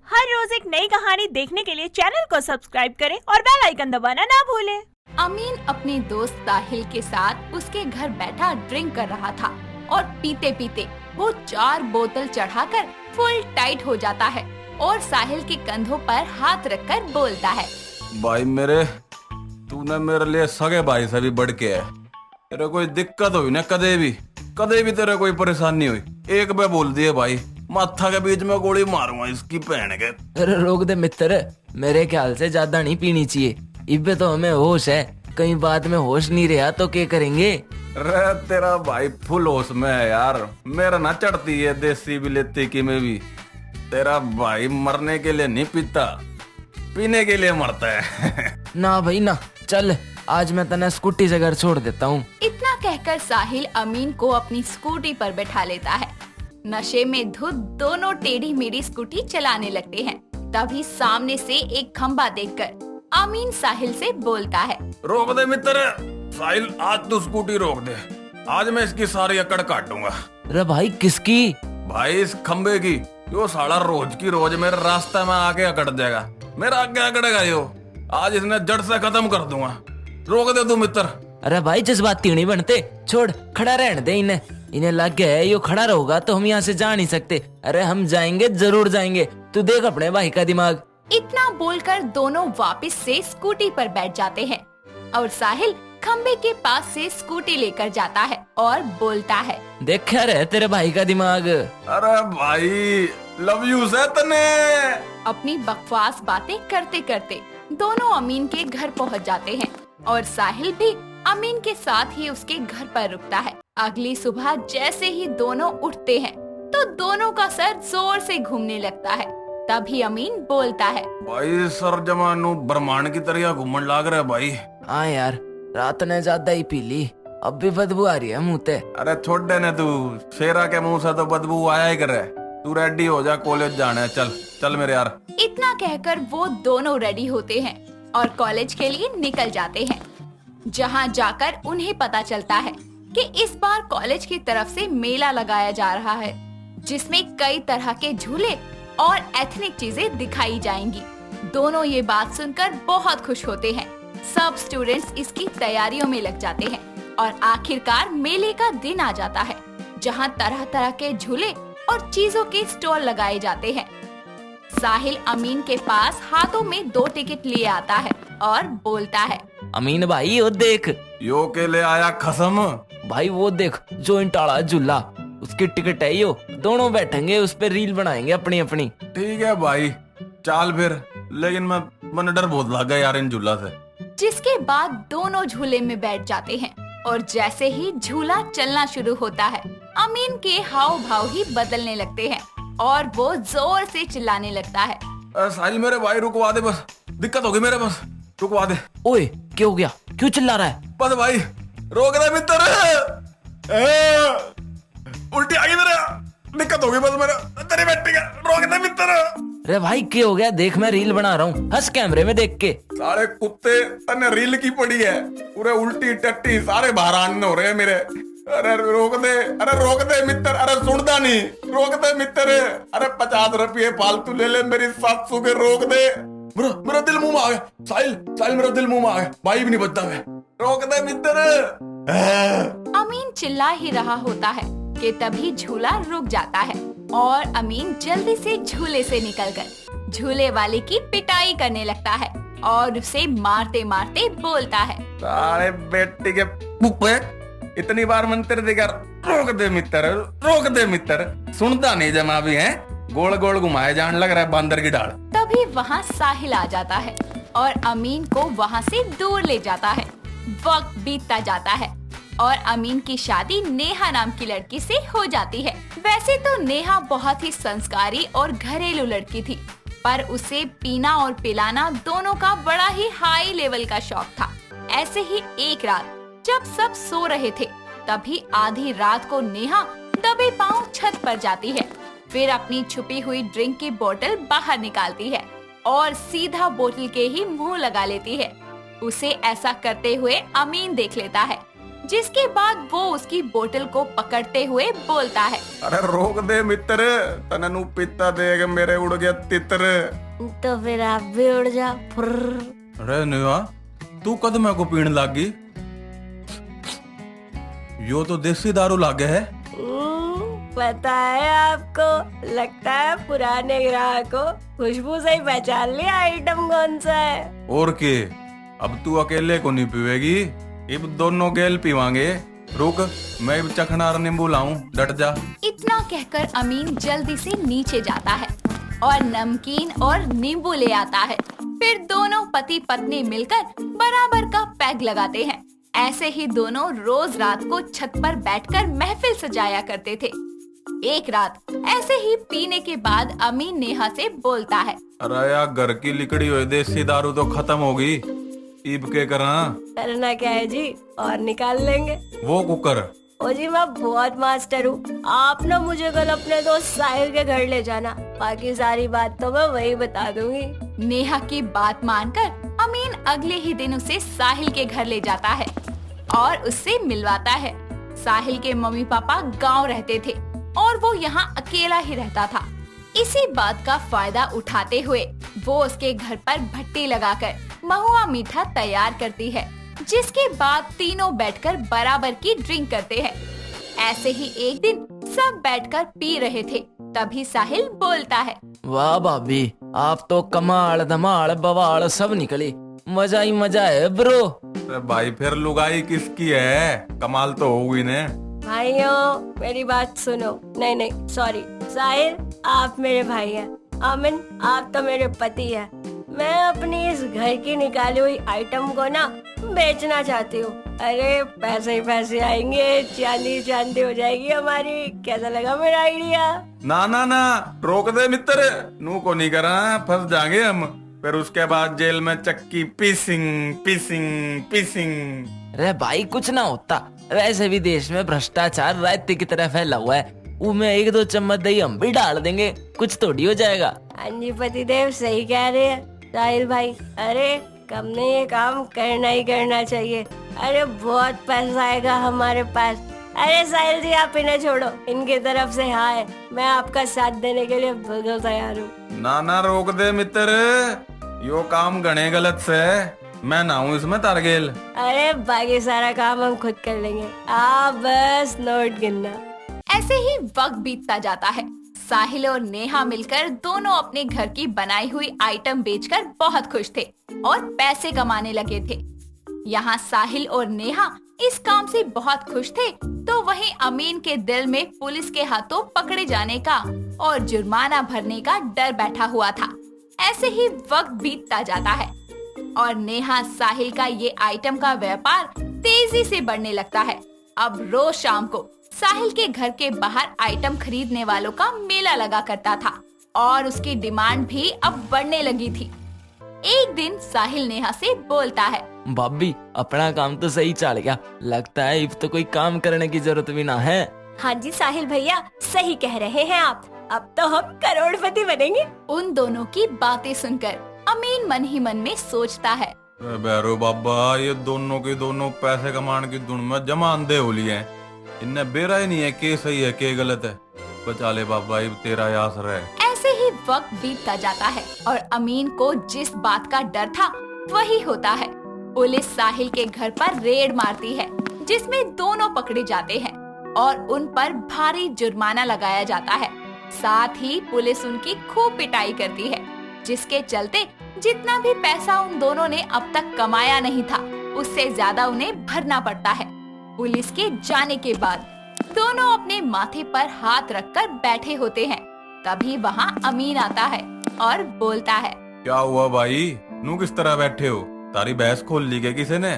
हर रोज एक नई कहानी देखने के लिए चैनल को सब्सक्राइब करें और बेल आइकन दबाना ना भूलें। अमीन अपने दोस्त साहिल के साथ उसके घर बैठा ड्रिंक कर रहा था और पीते पीते वो 4 बोतल चढ़ाकर फुल टाइट हो जाता है और साहिल के कंधों पर हाथ रखकर बोलता है, भाई मेरे, तूने मेरे लिए सगे भाई से भी बढ़ के है। तेरे कोई दिक्कत हुई ना कदे भी तेरे कोई परेशानी हुई, एक बार बोल दिए भाई, माथा के बीच में गोली मारूंगा इसकी पहन के। अरे रोक दे मित्र, मेरे ख्याल से ज्यादा नहीं पीनी चाहिए। इब्बे तो हमें होश है, कहीं बाद में होश नहीं रहा तो क्या करेंगे। रे तेरा भाई फुल होश में है यार, मेरा ना चढ़ती है देसी भी लेती की में भी। तेरा भाई मरने के लिए नहीं पीता, पीने के लिए मरता है। ना भाई ना, चल आज मैं तने स्कूटी से घर छोड़ देता हूँ। इतना कहकर साहिल अमीन को अपनी स्कूटी पर बैठा लेता है। नशे में धुत दोनों टेढ़ी मेढ़ी स्कूटी चलाने लगते हैं। तभी सामने से एक खंबा देखकर अमीन साहिल से बोलता है, रोक दे मित्र, साहिल आज तू स्कूटी रोक दे, आज मैं इसकी सारी अकड़ काटूंगा। अरे भाई किसकी? भाई इस खंबे की, यो साला रोज की रोज मेरे रास्ते में आके अकड़ जाएगा, मेरा आगे अकड़ेगा यो, आज इसने जड़ से खत्म कर दूंगा। रोक दे तू मित्र। अरे भाई जज्बाती नहीं बनते, छोड़, खड़ा रहने दे इन्हें लग गया है यो खड़ा रहोगा तो हम यहाँ से जा नहीं सकते। अरे हम जाएंगे, जरूर जाएंगे, तू देख अपने भाई का दिमाग। इतना बोलकर दोनों वापस से स्कूटी पर बैठ जाते हैं और साहिल खंबे के पास से स्कूटी लेकर जाता है और बोलता है, देख क्या रहे तेरे भाई का दिमाग। अरे भाई लव यू से तने। अपनी बकवास बातें करते करते दोनों अमीन के घर पहुंच जाते हैं और साहिल भी अमीन के साथ ही उसके घर पर रुकता है। अगली सुबह जैसे ही दोनों उठते हैं तो दोनों का सर जोर से घूमने लगता है। तभी अमीन बोलता है, भाई सर जमानू ब्रह्मांड की तरह घूमने लाग रहा है भाई। हाँ यार, रात ने ज्यादा ही पी ली, अब भी बदबू आ रही है मुँह ते। अरे छोड़ देने तू, शेरा के मुंह से तो बदबू आया ही करे। तू रेडी हो जा, कॉलेज जाना है, चल चल मेरे यार। इतना कहकर वो दोनों रेडी होते हैं और कॉलेज के लिए निकल जाते हैं। जहाँ जाकर उन्हें पता चलता है कि इस बार कॉलेज की तरफ से मेला लगाया जा रहा है, जिसमें कई तरह के झूले और एथनिक चीजें दिखाई जाएंगी। दोनों ये बात सुनकर बहुत खुश होते हैं। सब स्टूडेंट्स इसकी तैयारियों में लग जाते हैं और आखिरकार मेले का दिन आ जाता है, जहाँ तरह तरह के झूले और चीजों के स्टॉल लगाए जाते हैं। साहिल अमीन के पास हाथों में 2 टिकट लिए आता है और बोलता है, अमीन भाई वो देख, यो के ले आया खसम। भाई वो देख जो इंटाला झूला, उसकी टिकट है यो, दोनों बैठेंगे उस पे, रील बनाएंगे अपनी अपनी। ठीक है भाई चाल फिर, लेकिन मैंने डर बहुत लगा यार इन झूला से। जिसके बाद दोनों झूले में बैठ जाते हैं और जैसे ही झूला चलना शुरू होता है, अमीन के हाव भाव ही बदलने लगते हैं और वो जोर से चिल्लाने लगता है, साहिल मेरे भाई रुकवा दे, बस दिक्कत होगी मेरे, बस रुकवा दे। ओए क्या हो गया, क्यों चिल्ला रहा है? बस भाई रोक दे मित्र, उल्टी आ गई मेरे, दिक्कत होगी बस मेरा, तेरी बेटी का, रोक दे मित्र। अरे भाई क्या हो गया, देख मैं रील बना रहा हूँ, हंस कैमरे में देख के। सारे कुत्ते तने रील की पड़ी है, पूरे उल्टी टट्टी सारे बाहर आने हो रहे हैं मेरे। अरे रोक दे, अरे रोक दे मित्र, अरे सुनता नहीं, रोक दे मित्र, अरे 50 रुपये फालतू ले ले मेरी सासू के, रोक दे। मेरा दिल मुंह में आ गया, साहिल मेरा दिल मुंह में आ गया, भाई भी नहीं बचता मैं, रोक दे मित्र। अमीन चिल्ला ही रहा होता है कि तभी झूला रुक जाता है और अमीन जल्दी से झूले से निकलकर झूले वाले की पिटाई करने लगता है और उसे मारते मारते बोलता है, सारे बेटी के पुप्पे, इतनी बार मंत्र देकर रोक दे मित्र, रोक दे मित्र, सुनता नहीं जमा भी है, गोल गोल घुमाए जान लग रहा है बांदर की डाल। तभी वहाँ साहिल आ जाता है और अमीन को वहाँ से दूर ले जाता है। वक्त बीतता जाता है और अमीन की शादी नेहा नाम की लड़की से हो जाती है। वैसे तो नेहा बहुत ही संस्कारी और घरेलू लड़की थी, पर उसे पीना और पिलाना दोनों का बड़ा ही हाई लेवल का शौक था। ऐसे ही एक रात जब सब सो रहे थे, तभी आधी रात को नेहा दबे पांव छत पर जाती है। फिर अपनी छुपी हुई ड्रिंक की बोतल बाहर निकालती है और सीधा बोतल के ही मुंह लगा लेती है। उसे ऐसा करते हुए अमीन देख लेता है जिसके बाद वो उसकी बोतल को पकड़ते हुए बोलता है। अरे रोक दे मित्र, तने नू पीता देख मेरे उड़ गया तितर। तो फिर आप भी उड़ जाओ। फुर्र। अरे नेहा, तू कद मेरे को पीने लागी? यो तो देसी दारू लागे है। पता है आपको, लगता है पुराने ग्राहक को खुशबू से ही पहचान लिया आइटम कौन सा है। और के, अब तू अकेले को नहीं पीवेगी, इब दोनों गेल पीवांगे। रुक, मैं इब चखनार नींबू लाऊं, डट जा। इतना कहकर अमीन जल्दी से नीचे जाता है और नमकीन और नींबू ले आता है। फिर दोनों पति पत्नी मिलकर बराबर का पैग लगाते हैं। ऐसे ही दोनों रोज रात को छत पर बैठकर महफिल सजाया करते थे। एक रात ऐसे ही पीने के बाद अमीन नेहा से बोलता है। अरे यार, घर की लिकड़ी हुई देसी दारू तो खत्म होगी, इब के करा? करना क्या है जी, और निकाल लेंगे। वो कुकर। ओ जी, मैं बहुत मास्टर हूँ। आप ना मुझे कल अपने दोस्त साहिल के घर ले जाना, बाकी सारी बात तो मैं वही बता दूंगी। नेहा की बात मानकर अमीन अगले ही दिन उसे साहिल के घर ले जाता है और उससे मिलवाता है। साहिल के मम्मी पापा गांव रहते थे और वो यहाँ अकेला ही रहता था। इसी बात का फायदा उठाते हुए वो उसके घर पर भट्टी लगाकर महुआ मीठा तैयार करती है, जिसके बाद तीनों बैठकर बराबर की ड्रिंक करते हैं। ऐसे ही एक दिन सब बैठकर पी रहे थे, तभी साहिल बोलता है। वाह भाभी, आप तो कमाल धमाल बवाल सब निकली, मजा ही मजा है ब्रो। अरे भाई, फिर लुगाई किसकी है? कमाल तो होगी ने। भाइयों, मेरी बात सुनो। नहीं नहीं, सॉरी साहिल, आप मेरे भाई हैं। अमिन, आप तो मेरे पति हैं। मैं अपनी इस घर की निकाली हुई आइटम को ना बेचना चाहती हूँ। अरे पैसे ही पैसे आएंगे, चांदी चांदी हो जाएगी हमारी। कैसा लगा मेरा आइडिया? ना ना ना, रोक दे मित्र, नू को नहीं करा, फंस जाएंगे हम। फिर उसके बाद जेल में चक्की पीसिंग पीसिंग पीसिंग। अरे भाई, कुछ ना होता, वैसे भी देश में भ्रष्टाचार रायते की तरह फैला हुआ है। उसमें एक दो चम्मच दही हम भी डाल देंगे, कुछ थोड़ी हो जाएगा। हाँ जी पतिदेव, सही कह रहे हैं साहिल भाई। अरे कम ने ये काम करना ही करना चाहिए। अरे बहुत पैसा आएगा हमारे पास। अरे साहिल जी, आप इन्हें छोड़ो, इनकी तरफ से हाय, मैं आपका साथ देने के लिए बिल्कुल तैयार हूँ। ना ना, रोक दे मित्र, यो काम गणे गलत से, मैं ना हूँ इसमें तारगेल। अरे बाकी सारा काम हम खुद कर लेंगे, आप बस नोट गिनना। ऐसे ही वक्त बीतता जाता है। साहिल और नेहा मिलकर दोनों अपने घर की बनाई हुई आइटम बेचकर बहुत खुश थे और पैसे कमाने लगे थे। यहाँ साहिल और नेहा इस काम से बहुत खुश थे, तो वहीं अमीन के दिल में पुलिस के हाथों पकड़े जाने का और जुर्माना भरने का डर बैठा हुआ था। ऐसे ही वक्त बीतता जाता है और नेहा साहिल का ये आइटम का व्यापार तेजी से बढ़ने लगता है। अब रोज शाम को साहिल के घर के बाहर आइटम खरीदने वालों का मेला लगा करता था और उसकी डिमांड भी अब बढ़ने लगी थी। एक दिन साहिल नेहा से बोलता है। भाभी, अपना काम तो सही चल गया, लगता है अब तो कोई काम करने की जरूरत भी ना है। हाँ जी साहिल भैया, सही कह रहे हैं आप, अब तो हम करोड़पति बनेंगे। उन दोनों की बातें सुनकर अमीन मन ही मन में सोचता है। बैरो बाबा, ये दोनों के दोनों पैसे कमाने की धुन में जमा अंधे हो लिए हैं। इन्हें बेरा ही नहीं है के सही है के गलत है। बचा ले बाबा, अब तेरा आसरा है। ऐसे ही वक्त बीतता जाता है और अमीन को जिस बात का डर था वही होता है। पुलिस साहिल के घर पर रेड मारती है, जिसमें दोनों पकड़े जाते हैं और उन पर भारी जुर्माना लगाया जाता है। साथ ही पुलिस उनकी खूब पिटाई करती है, जिसके चलते जितना भी पैसा उन दोनों ने अब तक कमाया नहीं था, उससे ज्यादा उन्हें भरना पड़ता है। पुलिस के जाने के बाद दोनों अपने माथे पर हाथ रखकर बैठे होते हैं। तभी वहाँ अमीन आता है और बोलता है। क्या हुआ भाई, नू किस तरह बैठे हो? तारी भैंस खोल ली क्या किसी ने?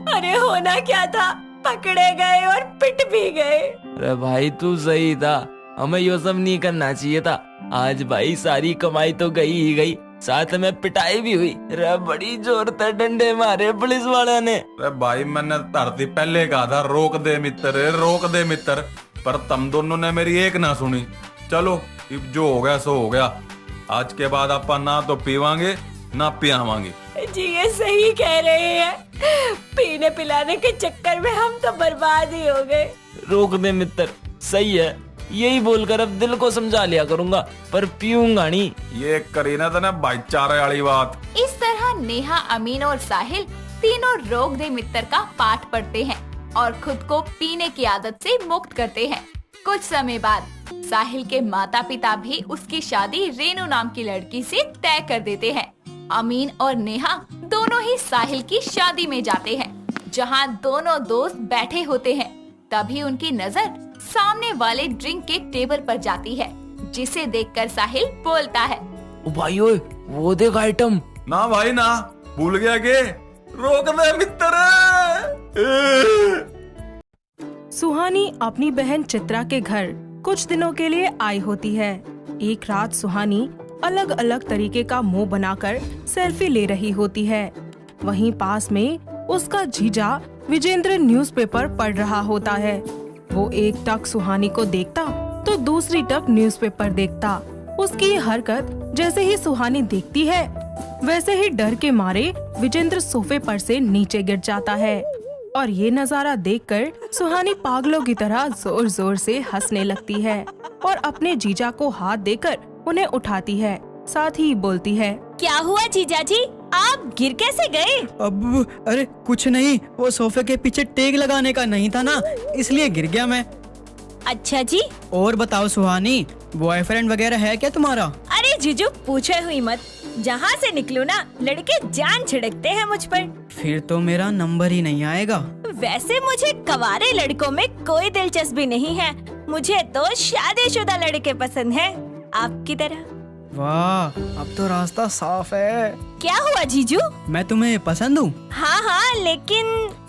अरे होना क्या था, पकड़े गए और पिट भी गए। अरे भाई, तू सही था, हमें ये सब नहीं करना चाहिए था। आज भाई सारी कमाई तो गई ही गई, साथ में पिटाई भी हुई। रे बड़ी जोर से डंडे मारे पुलिस वाले ने। अरे भाई, मैंने धरती पहले कहा था रोक दे मित्र, रोक दे मित्र, पर तुम दोनों ने मेरी एक ना सुनी। चलो, अब जो हो गया सो हो गया। आज के बाद अपन ना तो पीवांगे ना पियावांगे। जी ये सही कह रहे हैं। पीने पिलाने के चक्कर में हम तो बर्बाद ही हो गए। रोक दे मित्र, सही है, यही बोलकर अब दिल को समझा लिया करूंगा, पर पीऊंगा नहीं। ये करीना तो ना भाईचारे वाली बात। इस तरह नेहा, अमीन और साहिल तीनों रोक दे मित्र का पाठ पढ़ते हैं और खुद को पीने की आदत से मुक्त करते हैं। कुछ समय बाद साहिल के माता पिता भी उसकी शादी रेनू नाम की लड़की से तय कर देते हैं। अमीन और नेहा दोनों ही साहिल की शादी में जाते हैं, जहां दोनों दोस्त बैठे होते हैं। तभी उनकी नजर सामने वाले ड्रिंक के टेबल पर जाती है, जिसे देखकर साहिल बोलता है, ओ भाई ओए, वो देख आइटम। ना भाई ना, भूल गया के रोक दे मित्र। सुहानी अपनी बहन चित्रा के घर कुछ दिनों के लिए आई होती है। एक रात सुहानी अलग अलग तरीके का मुंह बनाकर सेल्फी ले रही होती है। वहीं पास में उसका जीजा विजेंद्र न्यूज़पेपर पढ़ रहा होता है। वो एक टक सुहानी को देखता तो दूसरी टक न्यूज़पेपर देखता। उसकी ये हरकत जैसे ही सुहानी देखती है, वैसे ही डर के मारे विजेंद्र सोफे पर से नीचे गिर जाता है। और ये नजारा देखकर सुहानी पागलों की तरह जोर जोर से हंसने लगती है और अपने जीजा को हाथ देकर उन्हें उठाती है, साथ ही बोलती है, क्या हुआ जीजा जी, आप गिर कैसे गए? अब अरे कुछ नहीं, वो सोफे के पीछे टेक लगाने का नहीं था ना, इसलिए गिर गया मैं। अच्छा जी। और बताओ सुहानी, बॉयफ्रेंड वगैरह है क्या तुम्हारा? अरे जीजू पूछे हुई मत, जहाँ से निकलूं ना लड़के जान छिड़कते हैं मुझ पर। फिर तो मेरा नंबर ही नहीं आएगा। वैसे मुझे कवारे लड़कों में कोई दिलचस्पी नहीं है, मुझे तो शादीशुदा लड़के पसंद हैं, आपकी तरह। वाह, अब तो रास्ता साफ है। क्या हुआ जीजू? मैं तुम्हें पसंद हूँ। हाँ,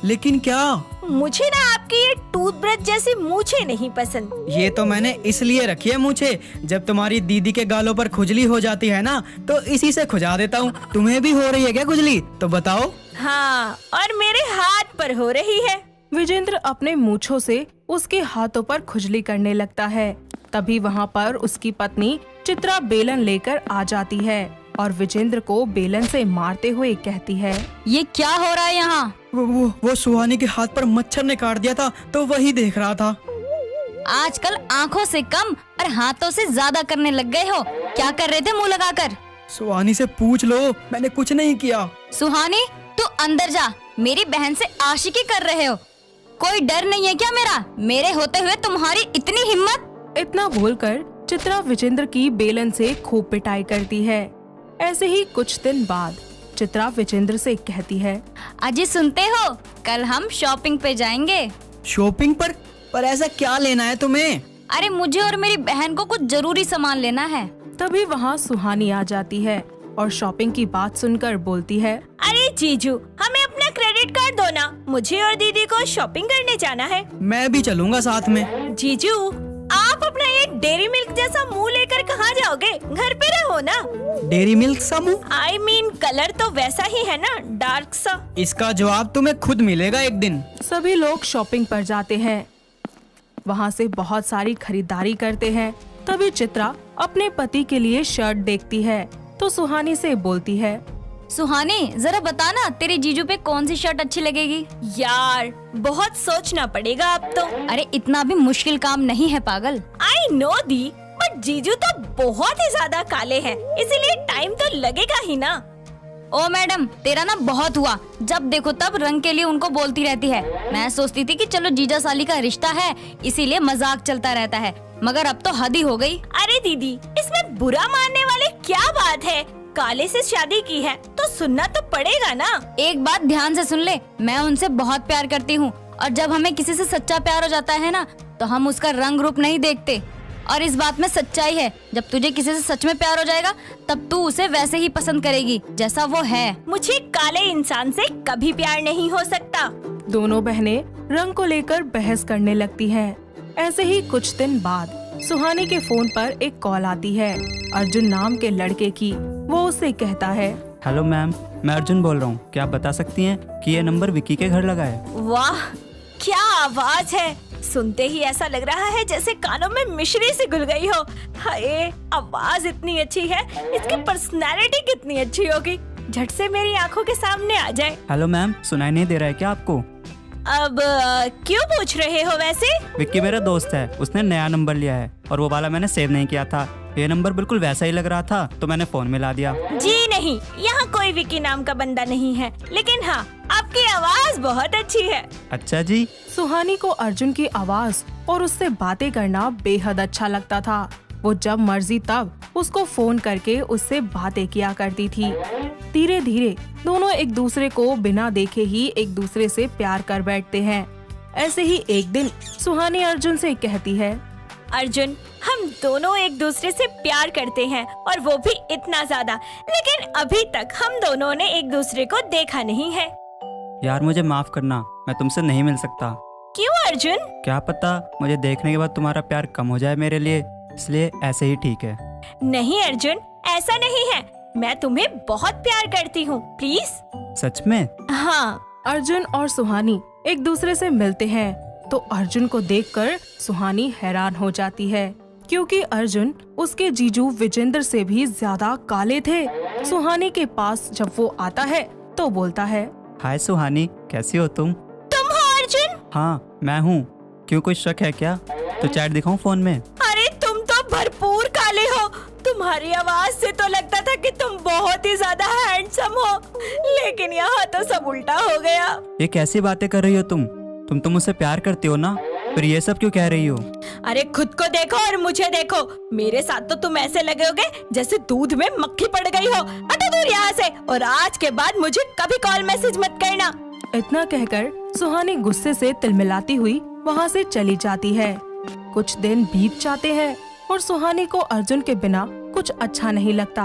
लेकिन क्या? मुझे ना आपकी ये टूथब्रश जैसी मूछें नहीं पसंद। ये तो मैंने इसलिए रखी है मूछें, जब तुम्हारी दीदी के गालों पर खुजली हो जाती है ना, तो इसी से खुजा देता हूँ। तुम्हें भी हो रही है क्या खुजली? तो बताओ। हाँ, और मेरे हाथ पर हो रही है। विजेंद्र अपने मूंछों से उसके हाथों पर खुजली करने लगता है। तभी वहाँ पर उसकी पत्नी चित्रा बेलन लेकर आ जाती है और विजेंद्र को बेलन से मारते हुए कहती है, ये क्या हो रहा है यहाँ? वो सुहानी के हाथ पर मच्छर ने काट दिया था, तो वही देख रहा था। आजकल आँखों से कम और हाथों से ज्यादा करने लग गए हो। क्या कर रहे थे मुंह लगाकर? सुहानी से पूछ लो, मैंने कुछ नहीं किया। सुहानी, तू अंदर जा, मेरी बहन से आशिकी कर रहे हो। कोई डर नहीं है क्या मेरा? मेरे होते हुए तुम्हारी इतनी हिम्मत? इतना बोलकर चित्रा विजेंद्र की बेलन से खूब पिटाई करती है। ऐसे ही कुछ दिन बाद चित्रा विजेंद्र से कहती है, अजी सुनते हो, कल हम शॉपिंग पे जाएंगे। शॉपिंग पर ऐसा क्या लेना है तुम्हें? अरे मुझे और मेरी बहन को कुछ जरूरी सामान लेना है। तभी वहाँ सुहानी आ जाती है और शॉपिंग की बात सुनकर बोलती है, अरे जीजू, हमें अपना क्रेडिट कार्ड दो ना, मुझे और दीदी को शॉपिंग करने जाना है। मैं भी चलूंगा साथ में। जीजू, आप अपना ये डेयरी मिल्क जैसा मुंह लेकर कहाँ जाओगे? घर पे रहो ना। डेयरी मिल्क सा मुंह? I mean, कलर तो वैसा ही है ना, डार्क सा। इसका जवाब तुम्हें खुद मिलेगा एक दिन। सभी लोग शॉपिंग पर जाते हैं, वहाँ से बहुत सारी खरीदारी करते हैं। तभी चित्रा अपने पति के लिए शर्ट देखती है तो सुहानी से बोलती है, सुहानी, जरा बताना तेरे जीजू पे कौन सी शर्ट अच्छी लगेगी? यार, बहुत सोचना पड़ेगा अब तो। अरे इतना भी मुश्किल काम नहीं है पागल। I know दी, बट जीजू तो बहुत ही ज्यादा काले हैं, इसीलिए टाइम तो लगेगा ही ना। ओ मैडम, तेरा ना बहुत हुआ, जब देखो तब रंग के लिए उनको बोलती रहती है। मैं सोचती थी कि चलो जीजा साली का रिश्ता है, इसीलिए मजाक चलता रहता है, मगर अब तो हद ही हो गई। अरे दीदी, इसमें बुरा मानने वाली क्या बात है? काले से शादी की है तो सुनना तो पड़ेगा ना। एक बात ध्यान से सुन ले, मैं उनसे बहुत प्यार करती हूँ, और जब हमें किसी से सच्चा प्यार हो जाता है ना, तो हम उसका रंग रूप नहीं देखते। और इस बात में सच्चाई है, जब तुझे किसी से सच में प्यार हो जाएगा, तब तू उसे वैसे ही पसंद करेगी जैसा वो है। मुझे काले इंसान से कभी प्यार नहीं हो सकता। दोनों बहनें रंग को लेकर बहस करने लगती हैं। ऐसे ही कुछ दिन बाद सुहानी के फोन पर एक कॉल आती है, अर्जुन नाम के लड़के की। वो उससे कहता है, हेलो मैम, मैं अर्जुन बोल रहा हूँ। क्या आप बता सकती हैं कि ये नंबर विकी के घर लगा है? वाह, क्या आवाज है! सुनते ही ऐसा लग रहा है जैसे कानों में मिश्री सी घुल गई हो। हाय, आवाज इतनी अच्छी है, इसकी पर्सनैलिटी कितनी अच्छी होगी। झट से मेरी आंखों के सामने आ जाए। हेलो मैम, सुनाई नहीं दे रहा है क्या आपको? अब क्यों पूछ रहे हो वैसे? विक्की मेरा दोस्त है, उसने नया नंबर लिया है और वो वाला मैंने सेव नहीं किया था। ये नंबर बिल्कुल वैसा ही लग रहा था तो मैंने फोन मिला दिया। जी नहीं, यहाँ कोई विकी नाम का बंदा नहीं है, लेकिन हाँ, आपकी आवाज बहुत अच्छी है। अच्छा जी। सुहानी को अर्जुन की आवाज और उससे बातें करना बेहद अच्छा लगता था। वो जब मर्जी तब उसको फोन करके उससे बातें किया करती थी। धीरे धीरे दोनों एक दूसरे को बिना देखे ही एक दूसरे से प्यार कर बैठते हैं। ऐसे ही एक दिन सुहानी अर्जुन से कहती है, अर्जुन, हम दोनों एक दूसरे से प्यार करते हैं और वो भी इतना ज्यादा, लेकिन अभी तक हम दोनों ने एक दूसरे को देखा नहीं है। यार मुझे माफ करना, मैं तुमसे नहीं मिल सकता। क्यों अर्जुन? क्या पता मुझे देखने के बाद तुम्हारा प्यार कम हो जाए मेरे लिए, इसलिए ऐसे ही ठीक है। नहीं अर्जुन, ऐसा नहीं है, मैं तुम्हें बहुत प्यार करती हूँ, प्लीज। सच में? हाँ। अर्जुन और सुहानी एक दूसरे से मिलते हैं तो अर्जुन को देखकर सुहानी हैरान हो जाती है, क्योंकि अर्जुन उसके जीजू विजेंद्र से भी ज्यादा काले थे। सुहानी के पास जब वो आता है तो बोलता है, हाय सुहानी, कैसी हो तुम? तुम हो अर्जुन? हाँ मैं हूँ। क्यों, कोई शक है क्या? तो चैट दिखाऊं फोन में? अरे तुम तो भरपूर काले हो। तुम्हारी आवाज से तो लगता था कि तुम बहुत ही ज्यादा हैंडसम हो, लेकिन यहाँ तो सब उल्टा हो गया। ये कैसी बातें कर रही हो तुम? तुम तो मुझसे प्यार करती हो ना, फिर ये सब क्यों कह रही हो? अरे खुद को देखो और मुझे देखो, मेरे साथ तो तुम ऐसे लगोगे जैसे दूध में मक्खी पड़ गई हो। हटो दूर यहाँ से, और आज के बाद मुझे कभी कॉल मैसेज मत करना। इतना कहकर सुहानी गुस्से से तिलमिलाती हुई वहाँ से चली जाती है। कुछ दिन बीत जाते हैं और सुहानी को अर्जुन के बिना कुछ अच्छा नहीं लगता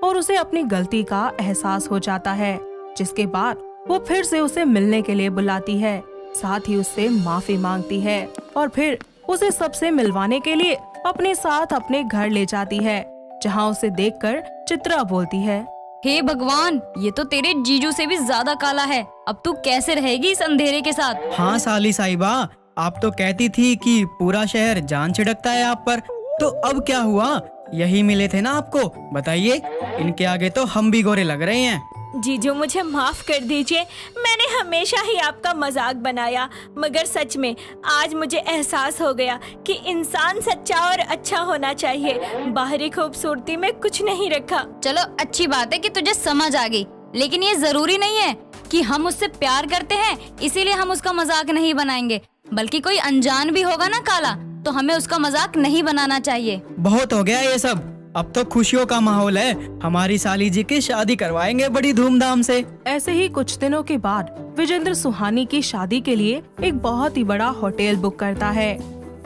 और उसे अपनी गलती का एहसास हो जाता है, जिसके बाद वो फिर से उसे मिलने के लिए बुलाती है, साथ ही उससे माफी मांगती है और फिर उसे सबसे मिलवाने के लिए अपने साथ अपने घर ले जाती है, जहाँ उसे देखकर चित्रा बोलती है, हे भगवान, ये तो तेरे जीजू से भी ज्यादा काला है। अब तू कैसे रहेगी इस अंधेरे के साथ? हाँ साली साहिबा, आप तो कहती थी कि पूरा शहर जान छिड़कता है आप पर, तो अब क्या हुआ? यही मिले थे ना आपको, बताइए। इनके आगे तो हम भी गोरे लग रहे हैं। जीजू मुझे माफ कर दीजिए, मैंने हमेशा ही आपका मजाक बनाया, मगर सच में आज मुझे एहसास हो गया कि इंसान सच्चा और अच्छा होना चाहिए, बाहरी खूबसूरती में कुछ नहीं रखा। चलो अच्छी बात है कि तुझे समझ आ गई, लेकिन ये जरूरी नहीं है कि हम उससे प्यार करते हैं इसीलिए हम उसका मजाक नहीं बनाएंगे, बल्कि कोई अनजान भी होगा ना काला, तो हमें उसका मजाक नहीं बनाना चाहिए। बहुत हो गया ये सब, अब तो खुशियों का माहौल है। हमारी साली जी की शादी करवाएंगे बड़ी धूमधाम से। ऐसे ही कुछ दिनों के बाद विजेंद्र सुहानी की शादी के लिए एक बहुत ही बड़ा होटल बुक करता है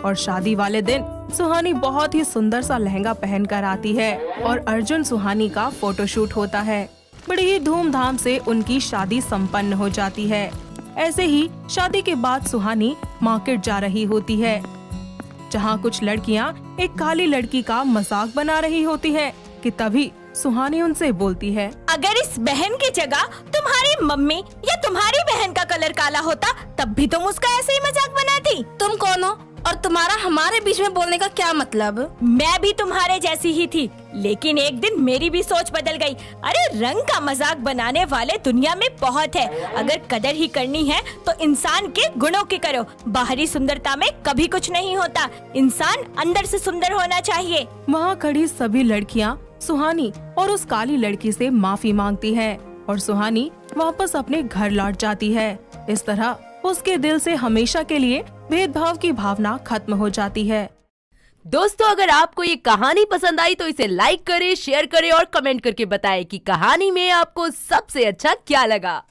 और शादी वाले दिन सुहानी बहुत ही सुंदर सा लहंगा पहनकर आती है और अर्जुन सुहानी का फोटोशूट होता है। बड़ी ही धूमधाम से उनकी शादी संपन्न हो जाती है। ऐसे ही शादी के बाद सुहानी मार्केट जा रही होती है, जहाँ कुछ लड़कियाँ एक काली लड़की का मजाक बना रही होती है कि तभी सुहानी उनसे बोलती है, अगर इस बहन की जगह तुम्हारी मम्मी या तुम्हारी बहन का कलर काला होता तब भी तुम उसका ऐसे ही मजाक बनाती। तुम कौन हो और तुम्हारा हमारे बीच में बोलने का क्या मतलब? मैं भी तुम्हारे जैसी ही थी, लेकिन एक दिन मेरी भी सोच बदल गई। अरे रंग का मजाक बनाने वाले दुनिया में बहुत है, अगर कदर ही करनी है तो इंसान के गुणों की करो। बाहरी सुंदरता में कभी कुछ नहीं होता, इंसान अंदर से सुंदर होना चाहिए। वहाँ खड़ी सभी लड़कियाँ सुहानी और उस काली लड़की से माफी मांगती है और सुहानी वापस अपने घर लौट जाती है। इस तरह उसके दिल से हमेशा के लिए भेदभाव की भावना खत्म हो जाती है। दोस्तों, अगर आपको ये कहानी पसंद आई तो इसे लाइक करें, शेयर करें और कमेंट करके बताएं कि कहानी में आपको सबसे अच्छा क्या लगा।